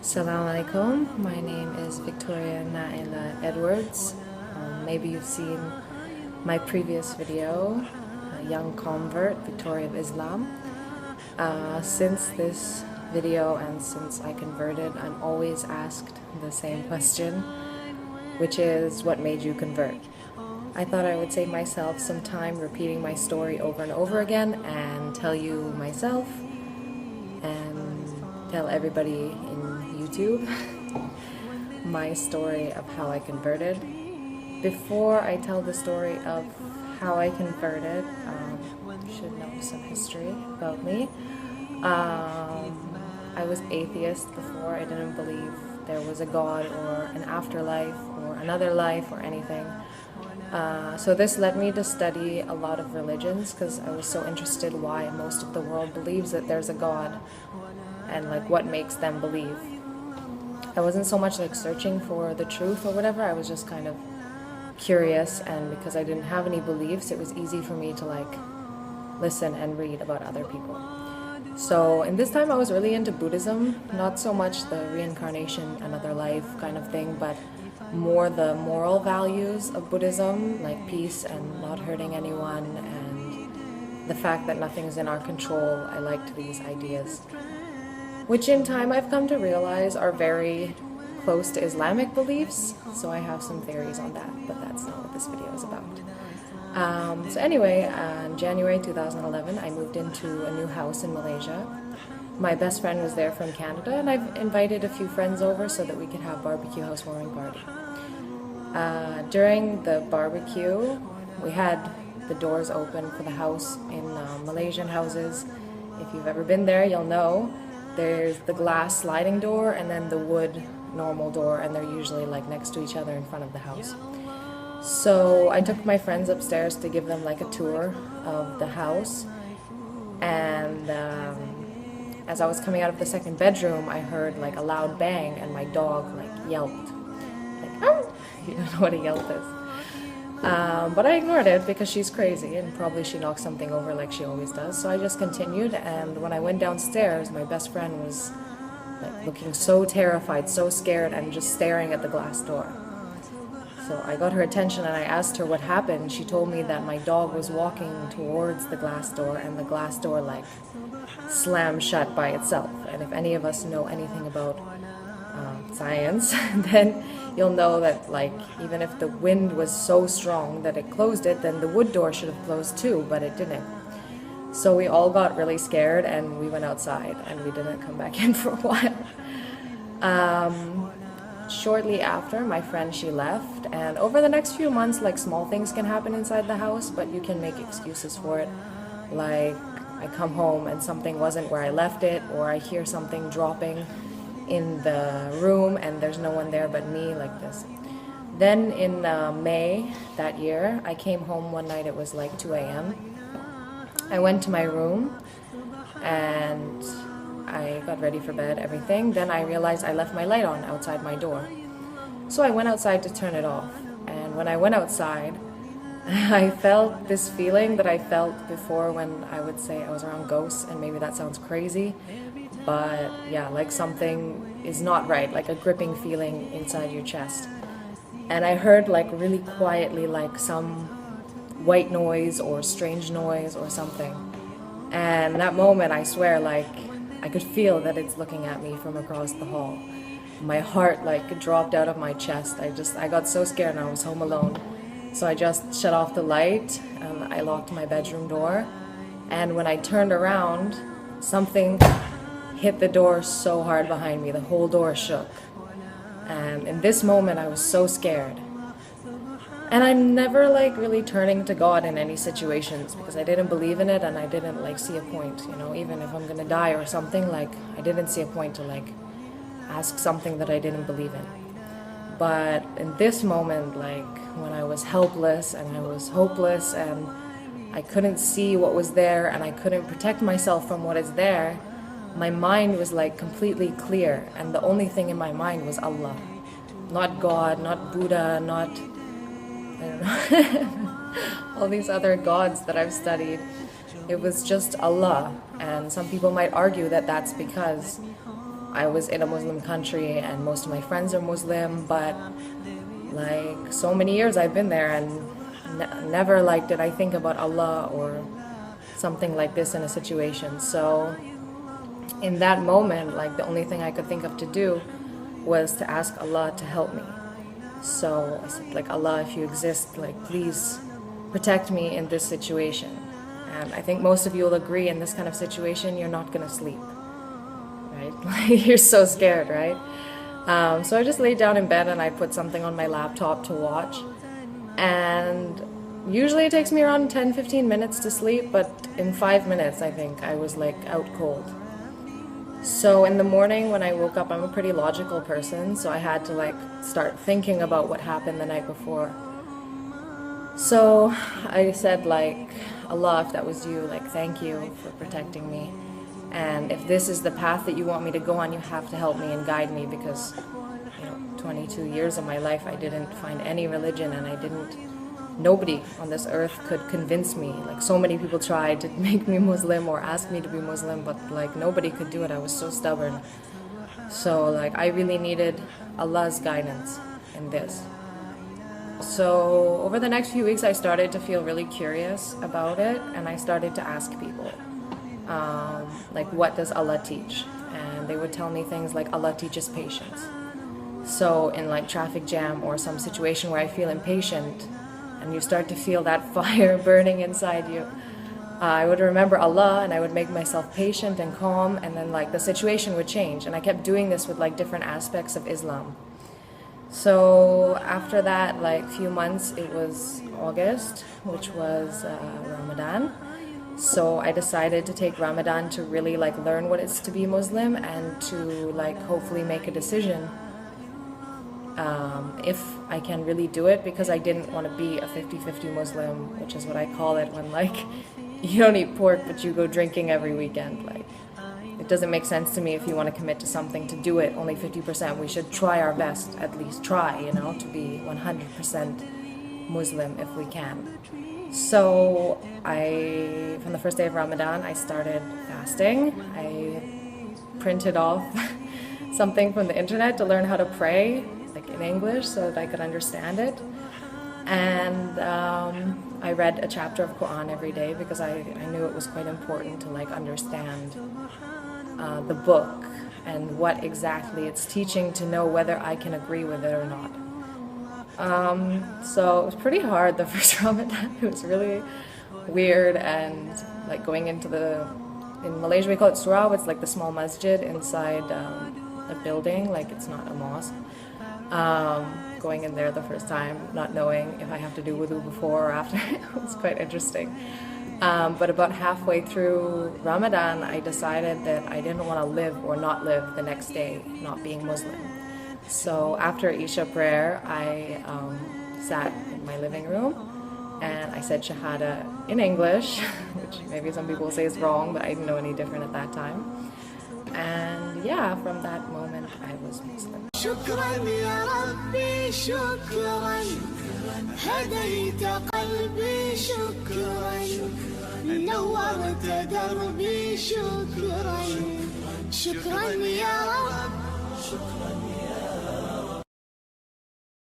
Salam alaikum. My name is Victoria Naila Edwards. Maybe you've seen my previous video, a young convert, Victoria of Islam. Since this video and since I converted, I'm always asked the same question, which is, what made you convert? I thought I would save myself some time repeating my story over and over again and tell you myself and tell everybody in YouTube my story of how I converted. Before I tell the story of how I converted, you should know some history about me. I was atheist before. I didn't believe there was a God or an afterlife or another life or anything. So this led me to study a lot of religions because I was so interested why most of the world believes that there's a God and like what makes them believe. I wasn't so much like searching for the truth or whatever, I was just kind of curious, and because I didn't have any beliefs, it was easy for me to like listen and read about other people. So in this time I was really into Buddhism, not so much the reincarnation, another life kind of thing, but more the moral values of Buddhism, like peace and not hurting anyone and the fact that nothing is in our control. I liked these ideas, which in time I've come to realize are very close to Islamic beliefs, so I have some theories on that, but that's not what this video is about. So anyway, in January 2011, I moved into a new house in Malaysia. My best friend was there from Canada, and I've invited a few friends over so that we could have barbecue housewarming party. During the barbecue, we had the doors open for the house. In Malaysian houses, if you've ever been there, you'll know there's the glass sliding door and then the wood normal door, and they're usually like next to each other in front of the house. So I took my friends upstairs to give them like a tour of the house, and as I was coming out of the second bedroom, I heard like a loud bang, and my dog like yelped, like, "Ow!" You don't know what a yelp is. But I ignored it because she's crazy and probably she knocked something over like she always does. So I just continued, and when I went downstairs, my best friend was like looking so terrified, so scared, and just staring at the glass door. So I got her attention and I asked her what happened. She told me that my dog was walking towards the glass door and the glass door like slammed shut by itself. And if any of us know anything about science, then you'll know that like even if the wind was so strong that it closed it, then the wood door should have closed too, but it didn't. So we all got really scared and we went outside and we didn't come back in for a while. Shortly after, my friend, she left, and over the next few months, like small things can happen inside the house, but you can make excuses for it. Like I come home and something wasn't where I left it, or I hear something dropping in the room and there's no one there but me, like this. Then in May that year, I came home one night, it was like 2 a.m. I went to my room and I got ready for bed, everything. Then I realized I left my light on outside my door. So I went outside to turn it off. And when I went outside, I felt this feeling that I felt before when I would say I was around ghosts, and maybe that sounds crazy, but yeah, like something is not right, like a gripping feeling inside your chest. And I heard like really quietly like some white noise or strange noise or something. And that moment, I swear, like I could feel that it's looking at me from across the hall. My heart like dropped out of my chest. I got so scared, and I was home alone. So I just shut off the light and I locked my bedroom door. And when I turned around, something hit the door so hard behind me. The whole door shook. And in this moment, I was so scared. And I'm never like really turning to God in any situations because I didn't believe in it and I didn't like see a point, you know, even if I'm gonna die or something, like I didn't see a point to like ask something that I didn't believe in. But in this moment, like when I was helpless and I was hopeless and I couldn't see what was there and I couldn't protect myself from what is there, my mind was like completely clear, and the only thing in my mind was Allah. Not God, not Buddha, not, I don't know, all these other gods that I've studied. It was just Allah. And some people might argue that that's because I was in a Muslim country and most of my friends are Muslim, but like so many years I've been there and never like did I think about Allah or something like this in a situation. So in that moment, like the only thing I could think of to do was to ask Allah to help me. So I said, like, Allah, if you exist, like, please protect me in this situation. And I think most of you will agree, in this kind of situation, you're not gonna sleep, right? Like, you're so scared, right? So I just laid down in bed and I put something on my laptop to watch. And usually it takes me around 10-15 minutes to sleep, but in 5 minutes, I think, I was like out cold. So in the morning when I woke up, I'm a pretty logical person, so I had to like start thinking about what happened the night before. So I said, like, Allah, if that was you, like, thank you for protecting me. And if this is the path that you want me to go on, you have to help me and guide me, because, you know, 22 years of my life I didn't find any religion, and nobody on this earth could convince me. Like, so many people tried to make me Muslim or ask me to be Muslim, but like nobody could do it. I was so stubborn. So like I really needed Allah's guidance in this. So over the next few weeks I started to feel really curious about it, and I started to ask people, like, what does Allah teach? And they would tell me things like Allah teaches patience. So in like traffic jam or some situation where I feel impatient, and you start to feel that fire burning inside you, I would remember Allah and I would make myself patient and calm, and then like the situation would change. And I kept doing this with like different aspects of Islam. So after that, like few months, it was August, which was Ramadan. So I decided to take Ramadan to really like learn what it's to be Muslim, and to like hopefully make a decision if I can really do it, because I didn't want to be a 50-50 Muslim, which is what I call it, when like you don't eat pork but you go drinking every weekend. Like, it doesn't make sense to me. If you want to commit to something, to do it only 50%. We should try our best, at least try, you know, to be 100% Muslim if we can. So from the first day of Ramadan, I started fasting. I printed off something from the internet to learn how to pray, like in English, so that I could understand it. And I read a chapter of Quran every day, because I knew it was quite important to like understand the book and what exactly it's teaching, to know whether I can agree with it or not. So it was pretty hard the first Ramadan. It was really weird, and like going into in Malaysia we call it surau. It's like the small masjid inside a building, like it's not a mosque. Going in there the first time, not knowing if I have to do wudu before or after, it was quite interesting. But about halfway through Ramadan, I decided that I didn't want to live or not live the next day not being Muslim. So after Isha prayer, I sat in my living room and I said Shahada in English, which maybe some people say is wrong, but I didn't know any different at that time. And yeah, from that moment I was Muslim. شكرا يا ربي شكرا هديت قلبي شكرا نورت دربي شكرا شكرا يا رب